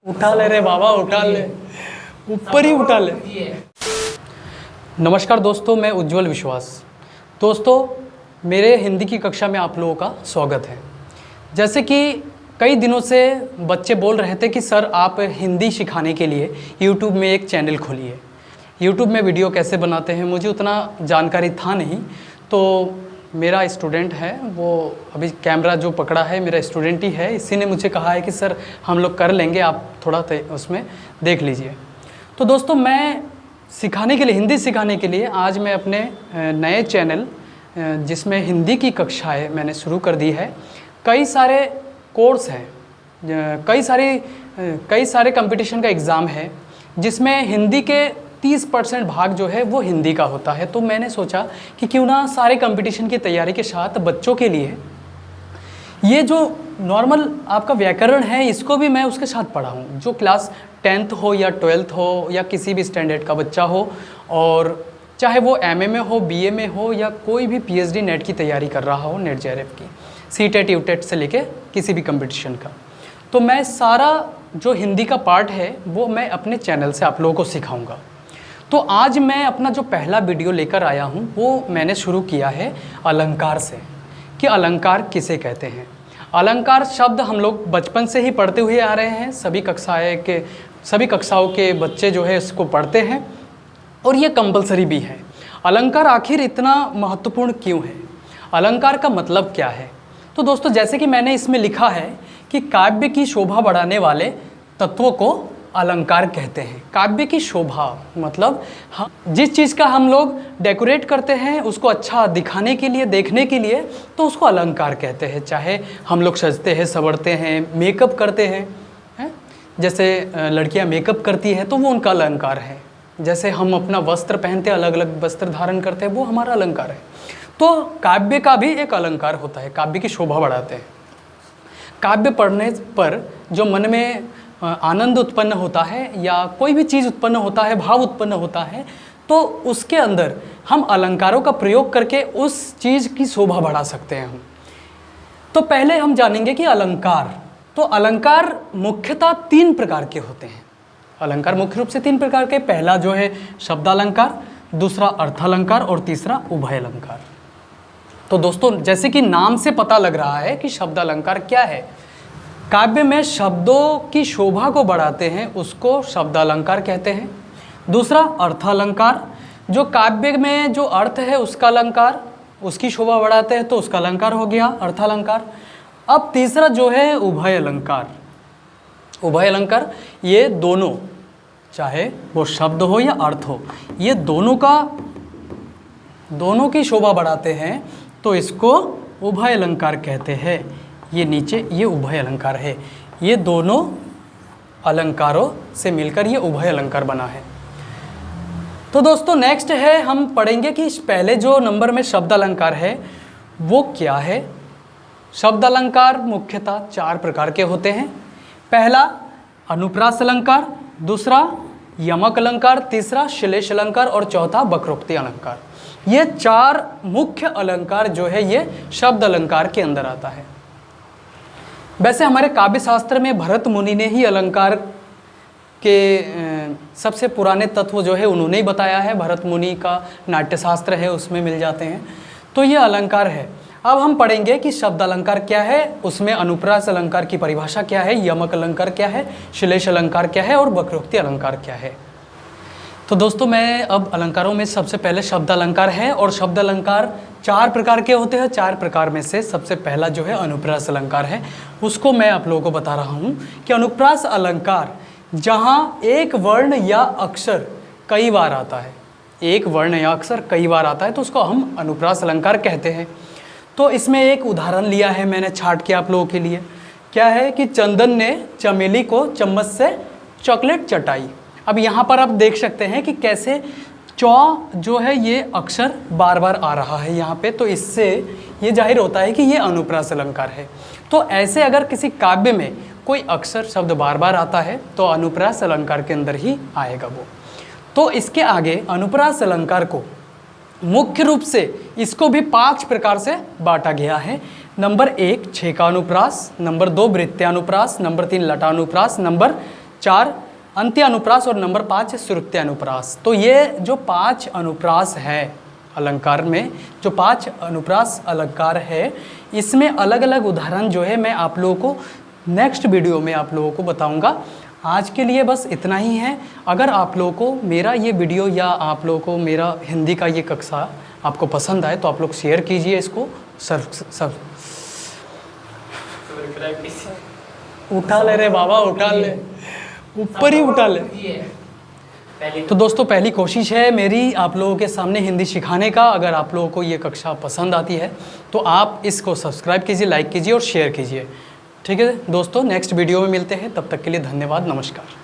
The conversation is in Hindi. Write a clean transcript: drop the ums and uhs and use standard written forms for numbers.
उठा ले रे बाबा, उठा ले, ऊपर ही उठा ले। नमस्कार दोस्तों, मैं उज्जवल विश्वास। दोस्तों, मेरे हिंदी की कक्षा में आप लोगों का स्वागत है। जैसे कि कई दिनों से बच्चे बोल रहे थे कि सर आप हिंदी सिखाने के लिए यूट्यूब में एक चैनल खोलिए। यूट्यूब में वीडियो कैसे बनाते हैं मुझे उतना जानकारी था नहीं, तो मेरा स्टूडेंट है, वो अभी कैमरा जो पकड़ा है मेरा स्टूडेंट ही है, इसी ने मुझे कहा है कि सर हम लोग कर लेंगे, आप थोड़ा उसमें देख लीजिए। तो दोस्तों, मैं सिखाने के लिए, हिंदी सिखाने के लिए आज मैं अपने नए चैनल जिसमें हिंदी की कक्षाएं मैंने शुरू कर दी है। कई सारे कोर्स हैं, कई सारे कंपटीशन का एग्ज़ाम है जिसमें हिंदी के 30% भाग जो है वो हिंदी का होता है। तो मैंने सोचा कि क्यों ना सारे कंपटीशन की तैयारी के साथ बच्चों के लिए ये जो नॉर्मल आपका व्याकरण है इसको भी मैं उसके साथ पढ़ाऊँ। जो क्लास 10th हो या 12th हो या किसी भी स्टैंडर्ड का बच्चा हो, और चाहे वो एमए में हो, बीए में हो या कोई भी पीएचडी नेट की तैयारी कर रहा हो, नेट जेआरएफ की, सीटेट यूटेट से लेके किसी भी कंपटीशन का, तो मैं सारा जो हिंदी का पार्ट है वो मैं अपने चैनल से आप लोगों को सिखाऊंगा। तो आज मैं अपना जो पहला वीडियो लेकर आया हूँ वो मैंने शुरू किया है अलंकार से, कि अलंकार किसे कहते हैं। अलंकार शब्द हम लोग बचपन से ही पढ़ते हुए आ रहे हैं, सभी कक्षाओं के बच्चे जो है इसको पढ़ते हैं और ये कंपलसरी भी है। अलंकार आखिर इतना महत्वपूर्ण क्यों है, अलंकार का मतलब क्या है? तो दोस्तों, जैसे कि मैंने इसमें लिखा है कि काव्य की शोभा बढ़ाने वाले तत्वों को अलंकार कहते हैं। काव्य की शोभा मतलब जिस चीज़ का हम लोग डेकोरेट करते हैं उसको अच्छा दिखाने के लिए, देखने के लिए, तो उसको अलंकार कहते हैं। चाहे हम लोग सजते हैं, संवरते हैं, मेकअप करते हैं, जैसे लड़कियां मेकअप करती हैं तो वो उनका अलंकार है। जैसे हम अपना वस्त्र पहनते हैं, अलग अलग वस्त्र धारण करते हैं, वो हमारा अलंकार है। तो काव्य का भी एक अलंकार होता है, काव्य की शोभा बढ़ाते हैं। काव्य पढ़ने पर जो मन में आनंद उत्पन्न होता है या कोई भी चीज़ उत्पन्न होता है, भाव उत्पन्न होता है, तो उसके अंदर हम अलंकारों का प्रयोग करके उस चीज़ की शोभा बढ़ा सकते हैं हम। तो पहले हम जानेंगे कि अलंकार, तो अलंकार मुख्यतः 3 प्रकार के होते हैं। अलंकार मुख्य रूप से 3 प्रकार के, पहला जो है शब्दालंकार, दूसरा अर्थालंकार और तीसरा उभय अलंकार। तो दोस्तों, जैसे कि नाम से पता लग रहा है कि शब्दालंकार क्या है, काव्य में शब्दों की शोभा को बढ़ाते हैं उसको शब्दालंकार कहते हैं। दूसरा अर्थालंकार, जो काव्य में जो अर्थ है उसका अलंकार, उसकी शोभा बढ़ाते हैं तो उसका अलंकार हो गया अर्थालंकार। अब तीसरा जो है उभय अलंकार। उभय अलंकार ये दोनों, चाहे वो शब्द हो या अर्थ हो, ये दोनों की शोभा बढ़ाते हैं तो इसको उभय अलंकार कहते हैं। ये नीचे ये उभय अलंकार है, ये दोनों अलंकारों से मिलकर ये उभय अलंकार बना है। तो दोस्तों, नेक्स्ट है, हम पढ़ेंगे कि पहले जो नंबर में शब्द अलंकार है वो क्या है। शब्द अलंकार मुख्यतः 4 प्रकार के होते हैं। पहला अनुप्रास अलंकार, दूसरा यमक अलंकार, तीसरा श्लेष अलंकार और चौथा वक्रोक्ति अलंकार। ये 4 मुख्य अलंकार जो है ये शब्द अलंकार के अंदर आता है। वैसे हमारे काव्य शास्त्र में भरत मुनि ने ही अलंकार के सबसे पुराने तत्व जो है उन्होंने ही बताया है। भरत मुनि का नाट्यशास्त्र है, उसमें मिल जाते हैं। तो ये अलंकार है। अब हम पढ़ेंगे कि शब्द अलंकार क्या है, उसमें अनुप्रास अलंकार की परिभाषा क्या है, यमक अलंकार क्या है, श्लेष अलंकार क्या है और वक्रोक्ति अलंकार क्या है। तो दोस्तों, मैं अब अलंकारों में सबसे पहले शब्द अलंकार है, और शब्द अलंकार 4 प्रकार के होते हैं। 4 प्रकार में से सबसे पहला जो है अनुप्रास अलंकार है, उसको मैं आप लोगों को बता रहा हूँ कि अनुप्रास अलंकार जहाँ एक वर्ण या अक्षर कई बार आता है, एक वर्ण या अक्षर कई बार आता है तो उसको हम अनुप्रास अलंकार कहते हैं। तो इसमें एक उदाहरण लिया है मैंने छाट के आप लोगों के लिए। क्या है कि चंदन ने चमेली को चम्मच से चॉकलेट चटाई। अब यहाँ पर आप देख सकते हैं कि कैसे जो है ये अक्षर बार बार आ रहा है यहाँ पे, तो इससे ये जाहिर होता है कि ये अनुप्रास अलंकार है। तो ऐसे अगर किसी काव्य में कोई अक्षर शब्द बार बार आता है तो अनुप्रास अलंकार के अंदर ही आएगा वो। तो इसके आगे अनुप्रास अलंकार को मुख्य रूप से इसको भी 5 प्रकार से बांटा गया है। नंबर 1 छेका अनुप्रास, नंबर 2 वृत्त्यानुप्रास, नंबर 3 लटानुप्रास, नंबर 4 अंत्य अनुप्रास और नंबर 5 श्रुत्य अनुप्रास। तो ये जो 5 अनुप्रास है अलंकार में, जो 5 अनुप्रास अलंकार है, इसमें अलग अलग उदाहरण जो है मैं आप लोगों को नेक्स्ट वीडियो में आप लोगों को बताऊंगा। आज के लिए बस इतना ही है। अगर आप लोगों को मेरा ये वीडियो या आप लोगों को मेरा हिंदी का ये कक्षा आपको पसंद आए तो आप लोग शेयर कीजिए इसको। उठा ले रे बाबा, उठा ले, ऊपर ही उठा ले। तो दोस्तों पहली कोशिश है मेरी आप लोगों के सामने हिंदी सिखाने का। अगर आप लोगों को ये कक्षा पसंद आती है तो आप इसको सब्सक्राइब कीजिए, लाइक कीजिए और शेयर कीजिए। ठीक है दोस्तों, नेक्स्ट वीडियो में मिलते हैं, तब तक के लिए धन्यवाद, नमस्कार।